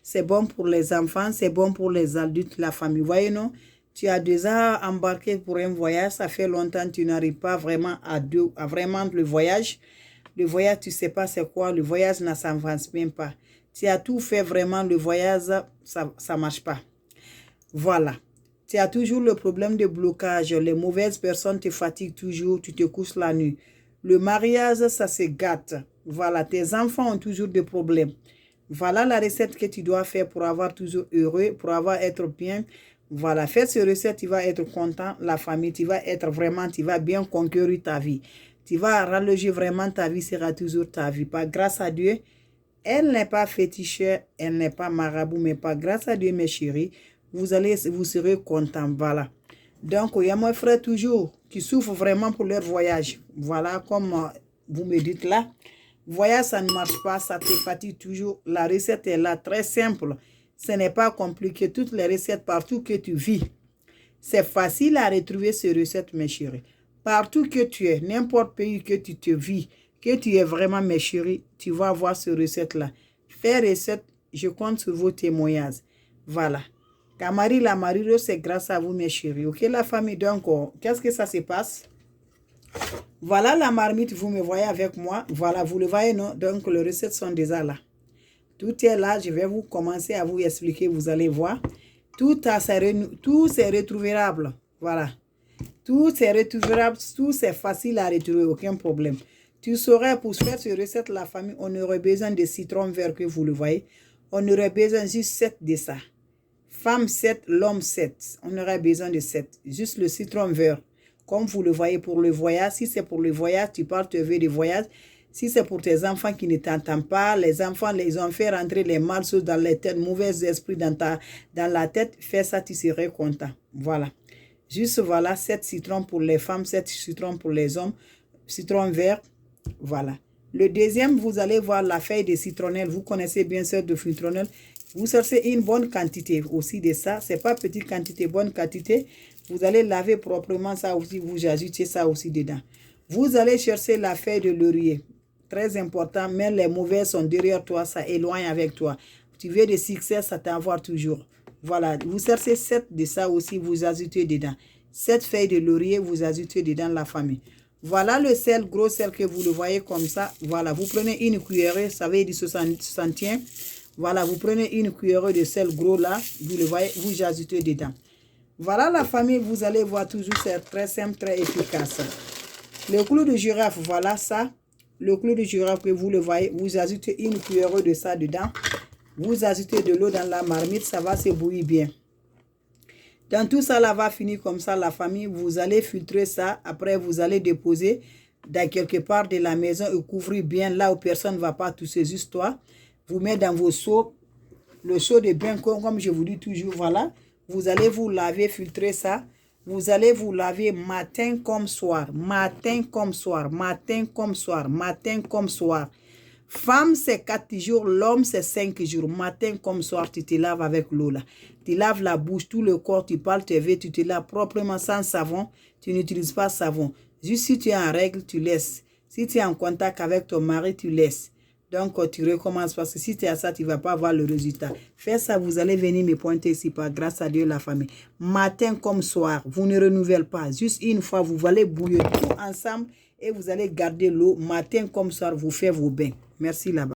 c'est bon pour les enfants, c'est bon pour les adultes, la famille. Voyez, non? Tu as déjà embarqué pour un voyage, ça fait longtemps que tu n'arrives pas vraiment à vraiment le voyage. Le voyage, tu ne sais pas c'est quoi, le voyage ne s'avance même pas. Tu as tout fait vraiment, le voyage, ça ne marche pas. Voilà. Tu as toujours le problème de blocage. Les mauvaises personnes te fatiguent toujours, tu te couches la nuit. Le mariage, ça se gâte. Voilà, tes enfants ont toujours des problèmes. Voilà la recette que tu dois faire pour avoir toujours heureux, pour avoir être bien. Voilà, fais cette recette, tu vas être content, la famille, tu vas être vraiment, tu vas bien conquérir ta vie. Tu vas rallonger vraiment ta vie, sera toujours ta vie. Pas grâce à Dieu, elle n'est pas féticheur, elle n'est pas marabout, mais pas grâce à Dieu, mes chéris, vous serez content. Voilà. Donc, il y a mon frère toujours qui souffre vraiment pour leur voyage. Voilà, comme vous me dites là. Voyage, ça ne marche pas, ça te fatigue toujours. La recette est là, très simple. Ce n'est pas compliqué. Toutes les recettes, partout que tu vis, c'est facile à retrouver ces recettes, mes chéris. Partout que tu es, n'importe pays que tu te vis, que tu es vraiment, mes chéris, tu vas voir ces recettes-là. Fais recette, je compte sur vos témoignages. Voilà. Kamari, la Mariro, c'est grâce à vous, mes chéris. Ok, la famille, donc, qu'est-ce que ça se passe? Voilà la marmite, vous me voyez avec moi. Voilà, vous le voyez, non? Donc, les recettes sont déjà là. Tout est là, je vais vous commencer à vous expliquer, vous allez voir. Tout c'est retrouvable. Voilà. Tout c'est retrouvable, tout c'est facile à retrouver, aucun problème. Tu saurais, pour faire cette recette, la famille, on aurait besoin de citron vert que vous le voyez. On aurait besoin juste 7 de ça. Femme 7, l'homme 7. On aurait besoin de 7. Juste le citron vert. Comme vous le voyez pour le voyage. Si c'est pour le voyage, tu pars te veux de voyage. Si c'est pour tes enfants qui ne t'entendent pas, les enfants les ont fait rentrer les mal choses dans les têtes, mauvais esprits dans la tête, fais ça, tu serais content. Voilà. Juste voilà, 7 citrons pour les femmes, 7 citrons pour les hommes, citron vert. Voilà. Le deuxième, vous allez voir la feuille de citronnelle. Vous connaissez bien celle de citronnelle. Vous cherchez une bonne quantité aussi de ça. Ce n'est pas petite quantité, bonne quantité. Vous allez laver proprement ça aussi. Vous ajoutez ça aussi dedans. Vous allez chercher la feuille de laurier. Très important, mais les mauvais sont derrière toi, ça éloigne avec toi. Tu veux des succès, ça t'envoie toujours. Voilà, vous cherchez 7 de ça aussi, vous ajoutez dedans. 7 feuilles de laurier, vous ajoutez dedans la famille. Voilà le sel, gros sel que vous le voyez comme ça. Voilà, vous prenez une cuillerée, ça veut dire 60. Voilà, vous prenez une cuillerée de sel gros là, vous le voyez, vous ajoutez dedans. Voilà la famille, vous allez voir toujours, c'est très simple, très efficace. Le clou de girafe, voilà ça. Le clou de girafe que vous le voyez, vous ajoutez une cuillerée de ça dedans. Vous ajoutez de l'eau dans la marmite, ça va se bouillir bien. Dans tout ça, là va finir comme ça, la famille. Vous allez filtrer ça. Après, vous allez déposer dans quelque part de la maison et couvrir bien là où personne ne va pas toucher, juste toi. Vous mettez dans vos seaux, le seau de bain, comme je vous dis toujours, voilà. Vous allez vous laver, filtrer ça. Vous allez vous laver matin comme soir, matin comme soir, matin comme soir, matin comme soir. Femme, c'est 4 jours, l'homme, c'est 5 jours. Matin comme soir, tu te laves avec l'eau là. Tu laves la bouche, tout le corps, tu parles, tu veux, tu te laves proprement sans savon. Tu n'utilises pas savon. Juste si tu es en règle, tu laisses. Si tu es en contact avec ton mari, tu laisses. Donc, tu recommences parce que si tu es à ça, tu ne vas pas voir le résultat. Fais ça, vous allez venir me pointer ici, par grâce à Dieu, la famille. Matin comme soir, vous ne renouvellez pas. Juste une fois, vous allez bouillir tout ensemble et vous allez garder l'eau. Matin comme soir, vous faites vos bains. Merci là-bas.